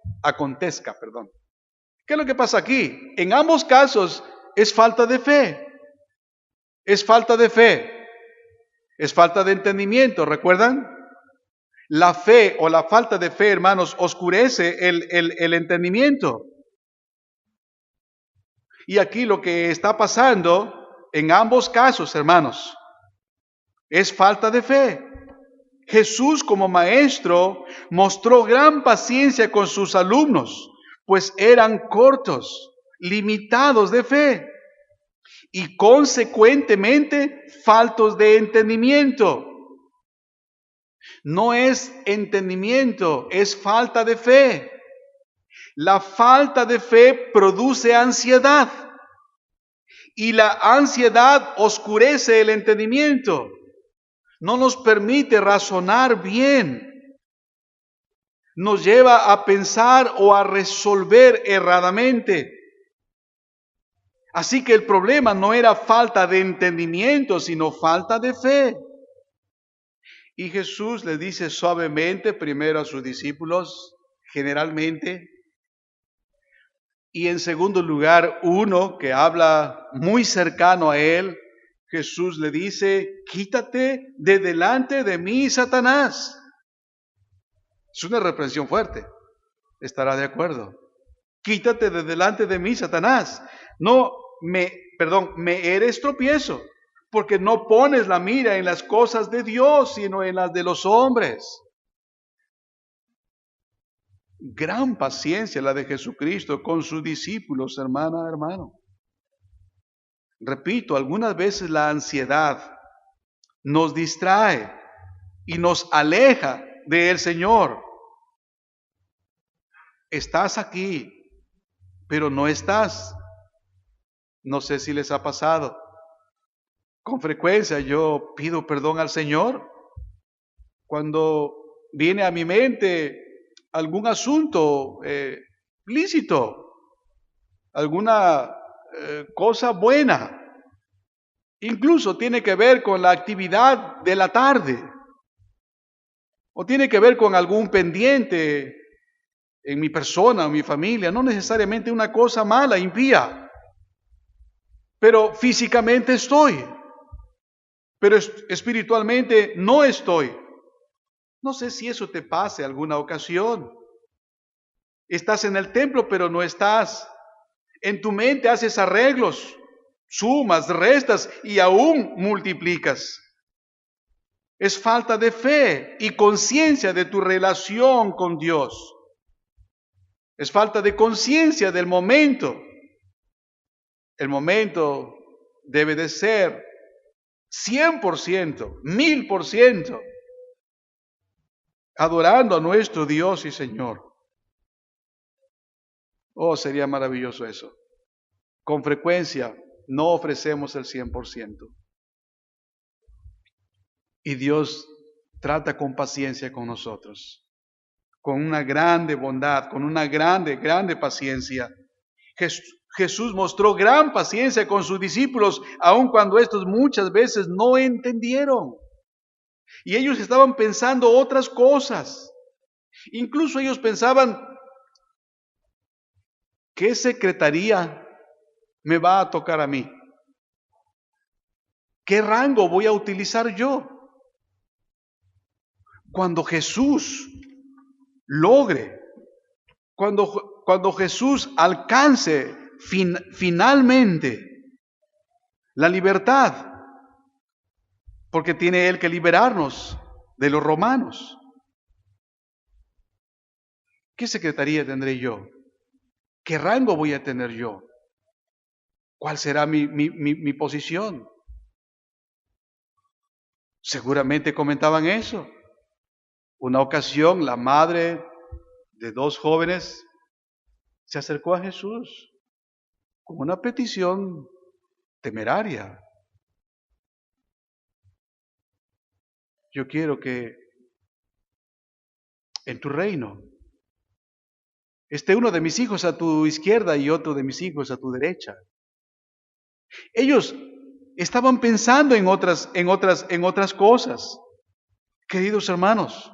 ¿Qué es lo que pasa aquí? En ambos casos es falta de fe. Es falta de fe. Es falta de entendimiento, ¿recuerdan? La fe o la falta de fe, hermanos, oscurece el entendimiento. Y aquí lo que está pasando en ambos casos, hermanos, es falta de fe. Jesús como maestro mostró gran paciencia con sus alumnos, pues eran cortos, limitados de fe y consecuentemente faltos de entendimiento. No es entendimiento, es falta de fe. La falta de fe produce ansiedad y la ansiedad oscurece el entendimiento. No nos permite razonar bien. Nos lleva a pensar o a resolver erradamente. Así que el problema no era falta de entendimiento, sino falta de fe. Y Jesús le dice suavemente primero a sus discípulos, generalmente, y en segundo lugar, uno que habla muy cercano a él, Jesús le dice, quítate de delante de mí, Satanás. Es una reprensión fuerte, estará de acuerdo. Quítate de delante de mí, Satanás. Me eres tropiezo, porque no pones la mira en las cosas de Dios, sino en las de los hombres. Gran paciencia la de Jesucristo con sus discípulos, hermana, hermano. Repito, algunas veces la ansiedad nos distrae y nos aleja del Señor. Estás aquí, pero no estás. No sé si les ha pasado. Con frecuencia yo pido perdón al Señor cuando viene a mi mente algún asunto lícito, alguna cosa buena. Incluso tiene que ver con la actividad de la tarde, o tiene que ver con algún pendiente en mi persona o mi familia, no necesariamente una cosa mala, impía, pero físicamente estoy, pero espiritualmente no estoy. No sé si eso te pase alguna ocasión. Estás en el templo, pero no estás. En tu mente haces arreglos, sumas, restas y aún multiplicas. Es falta de fe y conciencia de tu relación con Dios. Es falta de conciencia del momento. El momento debe de ser 100%, 1000%, adorando a nuestro Dios y Señor. Oh, sería maravilloso eso. Con frecuencia no ofrecemos el 100%. Y Dios trata con paciencia con nosotros, con una grande bondad, con una grande paciencia. Jesús mostró gran paciencia con sus discípulos, aun cuando estos muchas veces no entendieron. Y ellos estaban pensando otras cosas. Incluso ellos pensaban, ¿qué secretaría me va a tocar a mí? ¿Qué rango voy a utilizar yo? Cuando Jesús logre, cuando Jesús alcance finalmente la libertad, porque tiene Él que liberarnos de los romanos, ¿qué secretaría tendré yo? ¿Qué rango voy a tener yo? ¿Cuál será mi posición? Seguramente comentaban eso. Una ocasión, la madre de dos jóvenes se acercó a Jesús con una petición temeraria. Yo quiero que en tu reino esté uno de mis hijos a tu izquierda y otro de mis hijos a tu derecha. Ellos estaban pensando en otras cosas. Queridos hermanos,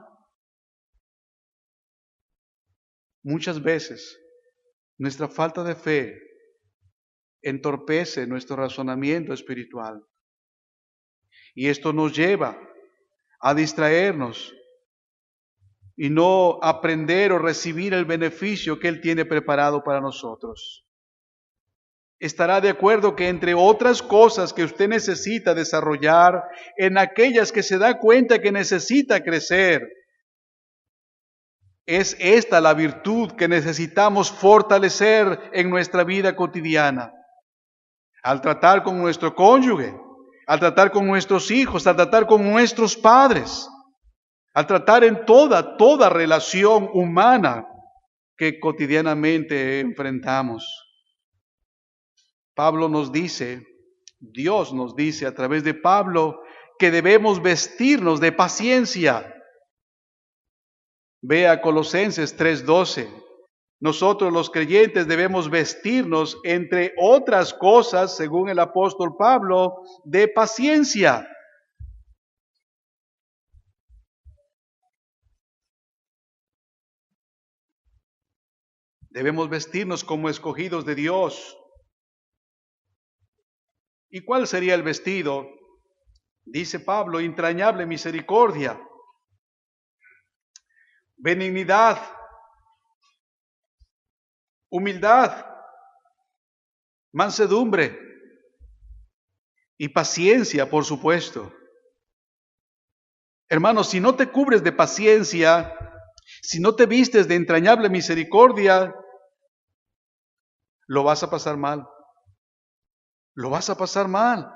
muchas veces nuestra falta de fe entorpece nuestro razonamiento espiritual y esto nos lleva a distraernos y no aprender o recibir el beneficio que Él tiene preparado para nosotros. Estará de acuerdo que entre otras cosas que usted necesita desarrollar, en aquellas que se da cuenta que necesita crecer, es esta la virtud que necesitamos fortalecer en nuestra vida cotidiana. Al tratar con nuestro cónyuge, al tratar con nuestros hijos, al tratar con nuestros padres, al tratar en toda relación humana que cotidianamente enfrentamos. Pablo nos dice, Dios nos dice a través de Pablo, que debemos vestirnos de paciencia. Vea Colosenses 3:12. Nosotros los creyentes debemos vestirnos, entre otras cosas, según el apóstol Pablo, de paciencia. Debemos vestirnos como escogidos de Dios. ¿Y cuál sería el vestido? Dice Pablo, entrañable misericordia, benignidad, humildad, mansedumbre y paciencia, por supuesto. Hermanos, si no te cubres de paciencia, si no te vistes de entrañable misericordia, lo vas a pasar mal. Lo vas a pasar mal.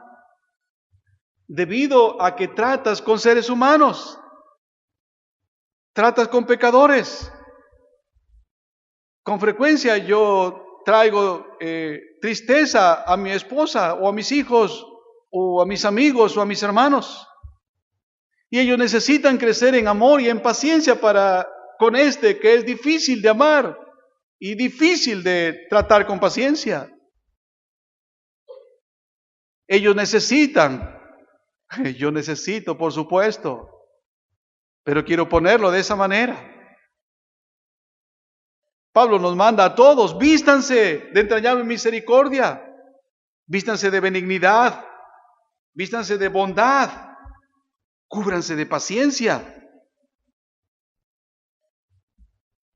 Debido a que tratas con seres humanos. Tratas con pecadores. Con frecuencia yo traigo tristeza a mi esposa o a mis hijos o a mis amigos o a mis hermanos. Y ellos necesitan crecer en amor y en paciencia con este que es difícil de amar y difícil de tratar con paciencia. Ellos necesitan, yo necesito, por supuesto, pero quiero ponerlo de esa manera. Pablo nos manda a todos, vístanse de entrañable misericordia, vístanse de benignidad, vístanse de bondad, cúbranse de paciencia.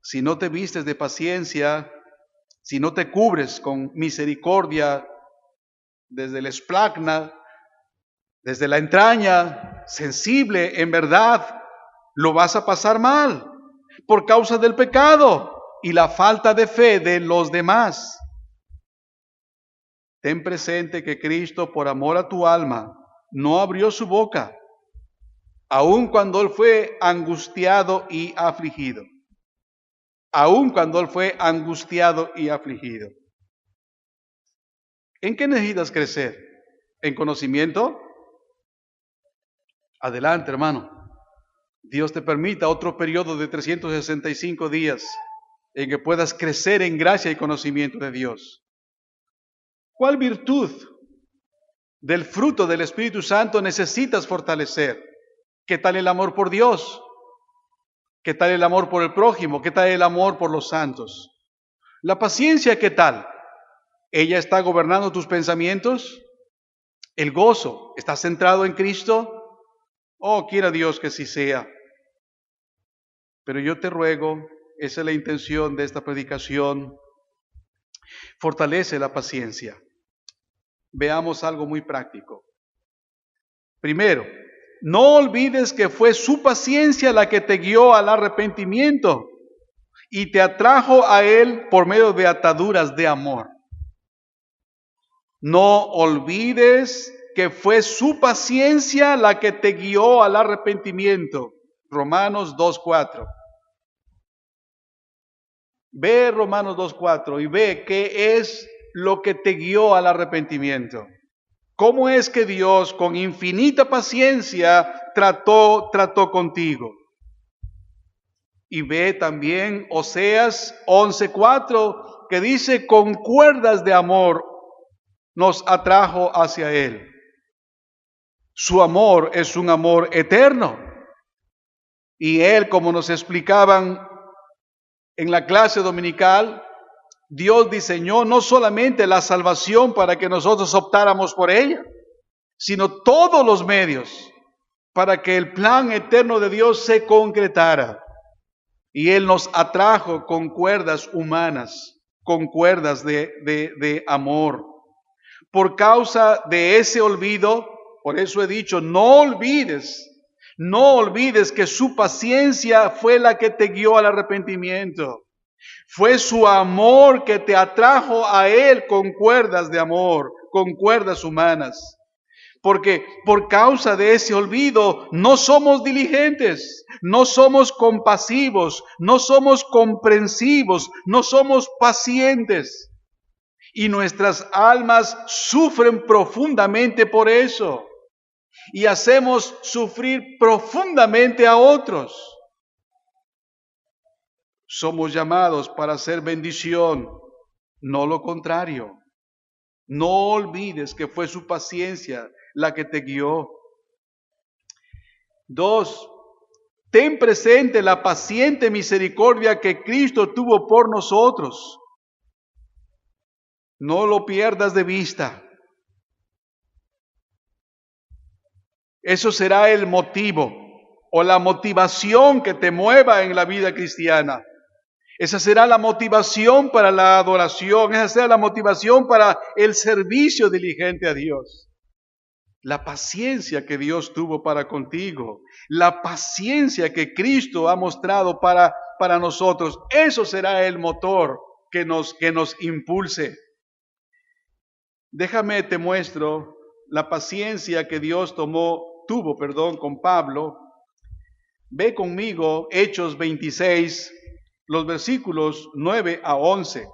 Si no te vistes de paciencia, si no te cubres con misericordia desde el esplagna, desde la entraña, sensible en verdad, lo vas a pasar mal por causa del pecado y la falta de fe de los demás. Ten presente que Cristo, por amor a tu alma, no abrió su boca, aun cuando Él fue angustiado y afligido. Aun cuando Él fue angustiado y afligido. ¿En qué necesitas crecer? ¿En conocimiento? Adelante, hermano. Dios te permita otro periodo de 365 días en que puedas crecer en gracia y conocimiento de Dios. ¿Cuál virtud del fruto del Espíritu Santo necesitas fortalecer? ¿Qué tal el amor por Dios? ¿Qué tal el amor por el prójimo? ¿Qué tal el amor por los santos? La paciencia, ¿qué tal? ¿Ella está gobernando tus pensamientos? ¿El gozo está centrado en Cristo? Oh, quiera Dios que sí sea. Pero yo te ruego, esa es la intención de esta predicación, fortalece la paciencia. Veamos algo muy práctico. Primero, no olvides que fue su paciencia la que te guió al arrepentimiento y te atrajo a Él por medio de ataduras de amor. No olvides que fue su paciencia la que te guió al arrepentimiento Romanos 2:4. Ve Romanos 2:4 y ve qué es lo que te guió al arrepentimiento. ¿Cómo es que Dios con infinita paciencia trató contigo? Y ve también Oseas 11:4 que dice, con cuerdas de amor nos atrajo hacia Él. Su amor es un amor eterno. Y Él, como nos explicaban en la clase dominical, Dios diseñó no solamente la salvación para que nosotros optáramos por ella, sino todos los medios para que el plan eterno de Dios se concretara. Y Él nos atrajo con cuerdas humanas, con cuerdas de amor. Por causa de ese olvido, por eso he dicho, no olvides que su paciencia fue la que te guió al arrepentimiento. Fue su amor que te atrajo a Él con cuerdas de amor, con cuerdas humanas. Porque por causa de ese olvido no somos diligentes, no somos compasivos, no somos comprensivos, no somos pacientes. Y nuestras almas sufren profundamente por eso. Y hacemos sufrir profundamente a otros. Somos llamados para hacer bendición, no lo contrario. No olvides que fue su paciencia la que te guió. 2. Ten presente la paciente misericordia que Cristo tuvo por nosotros. No lo pierdas de vista. Eso será el motivo o la motivación que te mueva en la vida cristiana. Esa será la motivación para la adoración, esa será la motivación para el servicio diligente a Dios. La paciencia que Dios tuvo para contigo, la paciencia que Cristo ha mostrado para nosotros, eso será el motor que nos impulse. Déjame te muestro la paciencia que Dios tuvo con Pablo. Ve conmigo Hechos 26, los versículos 9 a 11.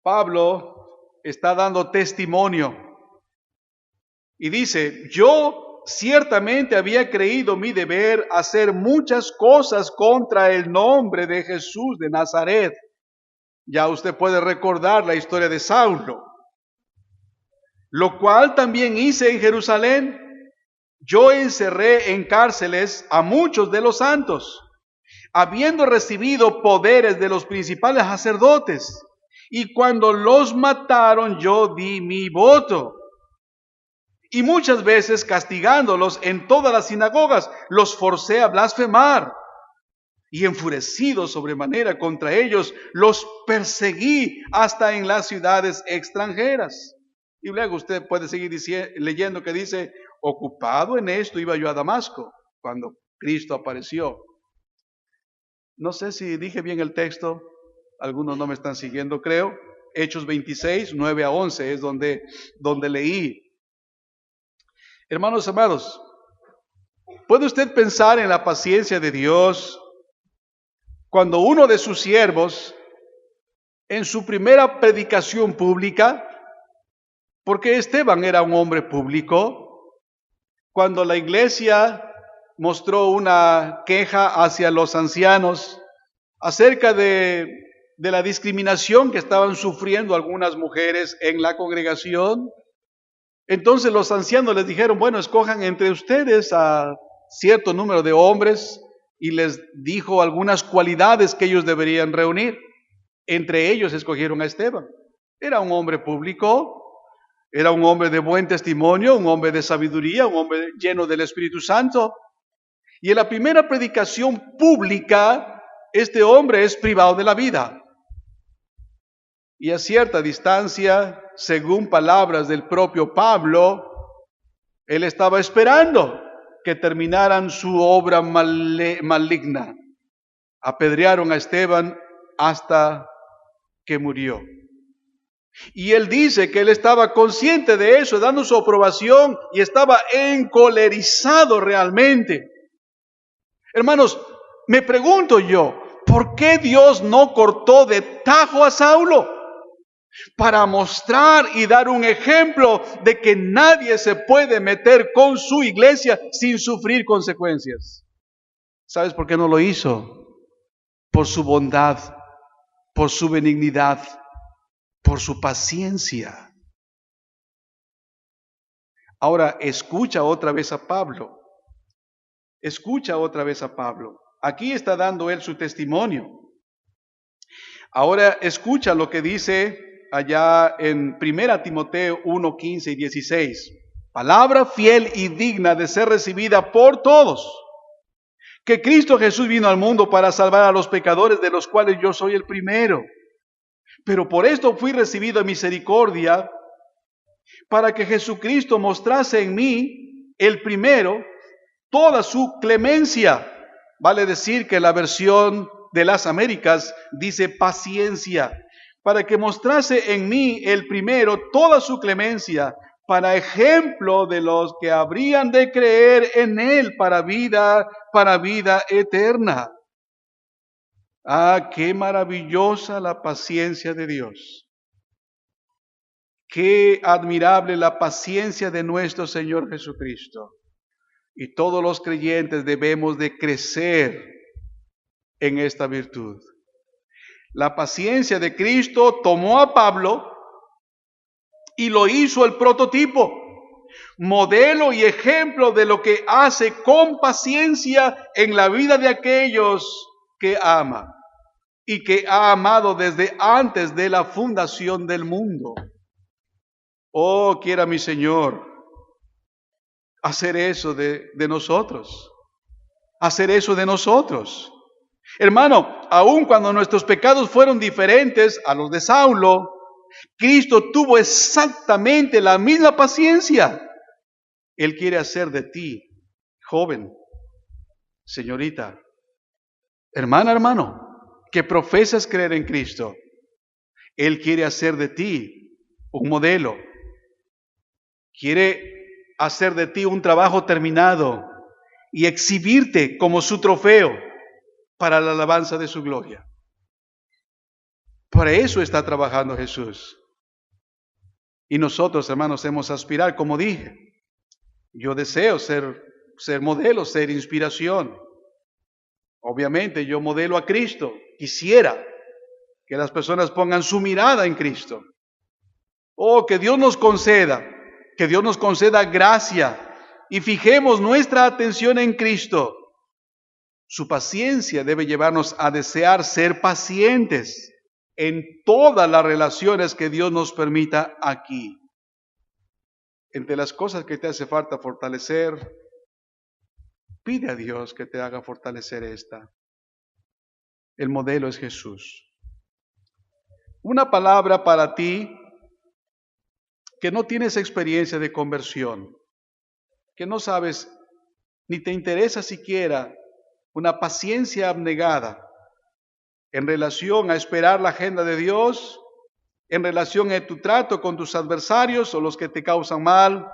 Pablo está dando testimonio y dice, yo ciertamente había creído mi deber hacer muchas cosas contra el nombre de Jesús de Nazaret. Ya usted puede recordar la historia de Saulo, lo cual también hice en Jerusalén. Yo encerré en cárceles a muchos de los santos, habiendo recibido poderes de los principales sacerdotes, y cuando los mataron yo di mi voto. Y muchas veces castigándolos en todas las sinagogas, los forcé a blasfemar. Y enfurecido sobremanera contra ellos, los perseguí hasta en las ciudades extranjeras. Y luego usted puede seguir leyendo que dice, ocupado en esto iba yo a Damasco, cuando Cristo apareció. No sé si dije bien el texto, algunos no me están siguiendo, creo. Hechos 26, 9 a 11 es donde leí. Hermanos amados, ¿puede usted pensar en la paciencia de Dios cuando uno de sus siervos, en su primera predicación pública, porque Esteban era un hombre público, cuando la iglesia mostró una queja hacia los ancianos acerca de la discriminación que estaban sufriendo algunas mujeres en la congregación, entonces los ancianos les dijeron, bueno, escojan entre ustedes a cierto número de hombres, y les dijo algunas cualidades que ellos deberían reunir. Entre ellos escogieron a Esteban. Era un hombre público, era un hombre de buen testimonio, un hombre de sabiduría, un hombre lleno del Espíritu Santo. Y en la primera predicación pública, este hombre es privado de la vida. Y a cierta distancia, según palabras del propio Pablo, él estaba esperando que terminaran su obra maligna. Apedrearon a Esteban hasta que murió. Y él dice que él estaba consciente de eso, dando su aprobación, y estaba encolerizado realmente. Hermanos, me pregunto yo, ¿por qué Dios no cortó de tajo a Saulo? Para mostrar y dar un ejemplo de que nadie se puede meter con su iglesia sin sufrir consecuencias. ¿Sabes por qué no lo hizo? Por su bondad, por su benignidad, por su paciencia. Ahora, escucha otra vez a Pablo. Escucha otra vez a Pablo. Aquí está dando él su testimonio. Ahora escucha lo que dice allá en 1 Timoteo 1, 15 y 16. Palabra fiel y digna de ser recibida por todos. Que Cristo Jesús vino al mundo para salvar a los pecadores, de los cuales yo soy el primero. Pero por esto fui recibido en misericordia, para que Jesucristo mostrase en mí, el primero, toda su clemencia. Vale decir que la versión de las Américas dice paciencia, para que mostrase en mí el primero toda su clemencia, para ejemplo de los que habrían de creer en él para vida eterna. Ah, qué maravillosa la paciencia de Dios. Qué admirable la paciencia de nuestro Señor Jesucristo. Y todos los creyentes debemos de crecer en esta virtud. La paciencia de Cristo tomó a Pablo y lo hizo el prototipo, modelo y ejemplo de lo que hace con paciencia en la vida de aquellos que ama y que ha amado desde antes de la fundación del mundo. Oh, quiera mi Señor hacer eso de nosotros, hacer eso de nosotros. Hermano, aun cuando nuestros pecados fueron diferentes a los de Saulo, Cristo tuvo exactamente la misma paciencia. Él quiere hacer de ti, joven, señorita, hermana, hermano, que profesas creer en Cristo. Él quiere hacer de ti un modelo. Quiere hacer de ti un trabajo terminado y exhibirte como su trofeo para la alabanza de su gloria. Para eso está trabajando Jesús. Y nosotros, hermanos, hemos aspirar, como dije. Yo deseo ser modelo, ser inspiración. Obviamente yo modelo a Cristo. Quisiera que las personas pongan su mirada en Cristo. Oh, que Dios nos conceda gracia y fijemos nuestra atención en Cristo. Su paciencia debe llevarnos a desear ser pacientes en todas las relaciones que Dios nos permita aquí. Entre las cosas que te hace falta fortalecer, pide a Dios que te haga fortalecer esta. El modelo es Jesús. Una palabra para ti que no tienes experiencia de conversión, que no sabes ni te interesa siquiera una paciencia abnegada en relación a esperar la agenda de Dios, en relación a tu trato con tus adversarios o los que te causan mal,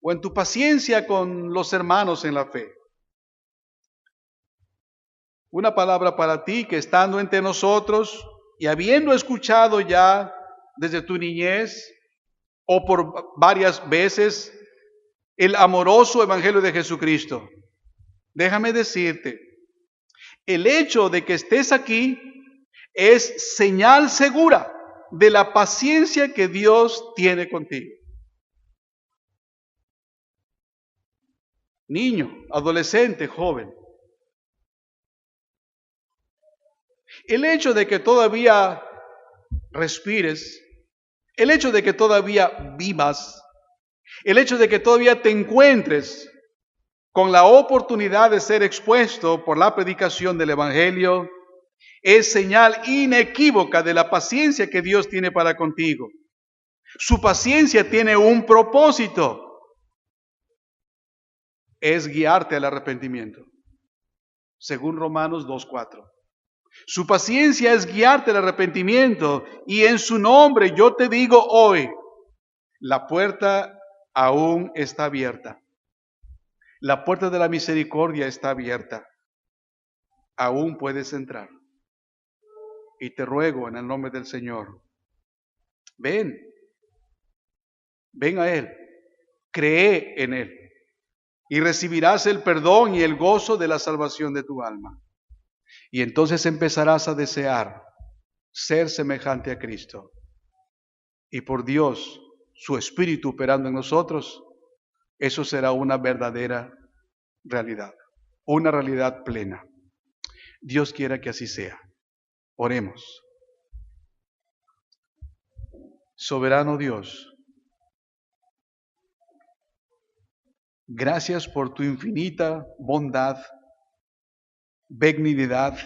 o en tu paciencia con los hermanos en la fe. Una palabra para ti que estando entre nosotros y habiendo escuchado ya desde tu niñez o por varias veces el amoroso evangelio de Jesucristo, déjame decirte, el hecho de que estés aquí es señal segura de la paciencia que Dios tiene contigo. Niño, adolescente, joven. El hecho de que todavía respires, el hecho de que todavía vivas, el hecho de que todavía te encuentres con la oportunidad de ser expuesto por la predicación del Evangelio, es señal inequívoca de la paciencia que Dios tiene para contigo. Su paciencia tiene un propósito, es guiarte al arrepentimiento, según Romanos 2:4. Su paciencia es guiarte al arrepentimiento, y en su nombre yo te digo hoy, la puerta aún está abierta. La puerta de la misericordia está abierta. aún puedes entrar. Y te ruego en el nombre del Señor, ven, ven a Él, cree en Él y recibirás el perdón y el gozo de la salvación de tu alma. Y entonces empezarás a desear ser semejante a Cristo. Y por Dios, su Espíritu operando en nosotros, eso será una verdadera realidad, una realidad plena. Dios quiera que así sea. Oremos. Soberano Dios, gracias por tu infinita bondad, benignidad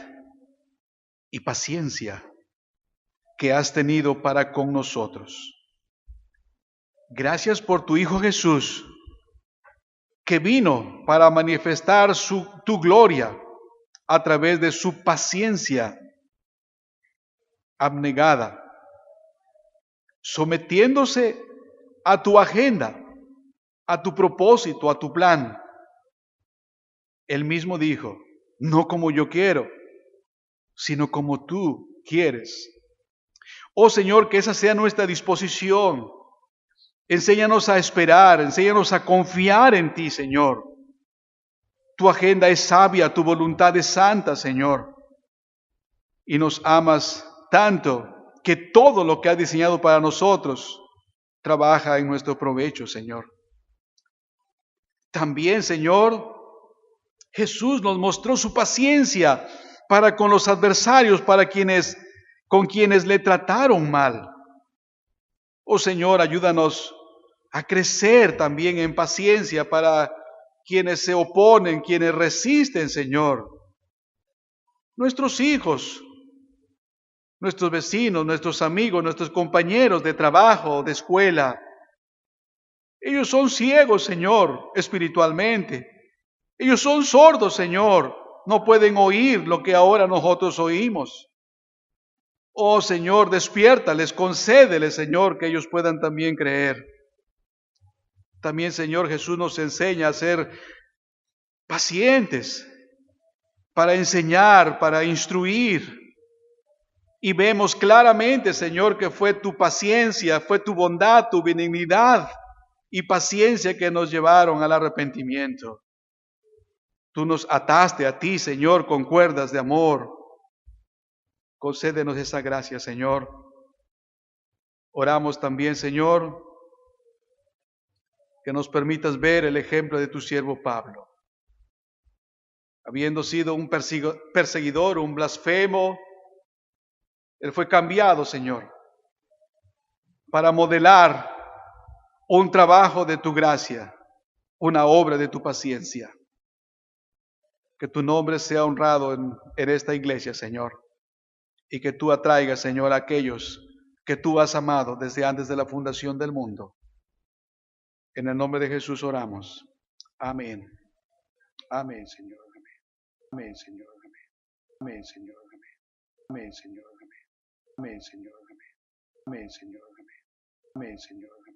y paciencia que has tenido para con nosotros. Gracias por tu Hijo Jesús, que vino para manifestar tu gloria a través de su paciencia abnegada, sometiéndose a tu agenda, a tu propósito, a tu plan. Él mismo dijo, no como yo quiero, sino como tú quieres. Oh Señor, que esa sea nuestra disposición. Enséñanos a esperar, enséñanos a confiar en ti, Señor. Tu agenda es sabia, tu voluntad es santa, Señor. Y nos amas tanto que todo lo que has diseñado para nosotros trabaja en nuestro provecho, Señor. También, Señor, Jesús nos mostró su paciencia para con los adversarios, con quienes le trataron mal. Oh Señor, ayúdanos a crecer también en paciencia para quienes se oponen, quienes resisten, Señor. Nuestros hijos, nuestros vecinos, nuestros amigos, nuestros compañeros de trabajo, de escuela. Ellos son ciegos, Señor, espiritualmente. Ellos son sordos, Señor. No pueden oír lo que ahora nosotros oímos. Oh Señor, despiértales, concédeles, Señor, que ellos puedan también creer. También, Señor, Jesús nos enseña a ser pacientes para enseñar, para instruir. Y vemos claramente, Señor, que fue tu paciencia, fue tu bondad, tu benignidad y paciencia que nos llevaron al arrepentimiento. Tú nos ataste a ti, Señor, con cuerdas de amor. Concédenos esa gracia, Señor. Oramos también, Señor, que nos permitas ver el ejemplo de tu siervo Pablo. Habiendo sido un perseguidor, un blasfemo, él fue cambiado, Señor, para modelar un trabajo de tu gracia, una obra de tu paciencia. Que tu nombre sea honrado en esta iglesia, Señor, y que tú atraigas, Señor, a aquellos que tú has amado desde antes de la fundación del mundo. En el nombre de Jesús oramos. Amén. Amén, Señor. Amén. Amén, Señor. Amén. Amén, Señor. Amén. Amén, Señor. Amén. Amén, Señor. Amén. Amén, Señor. Amén. Amén, Señor.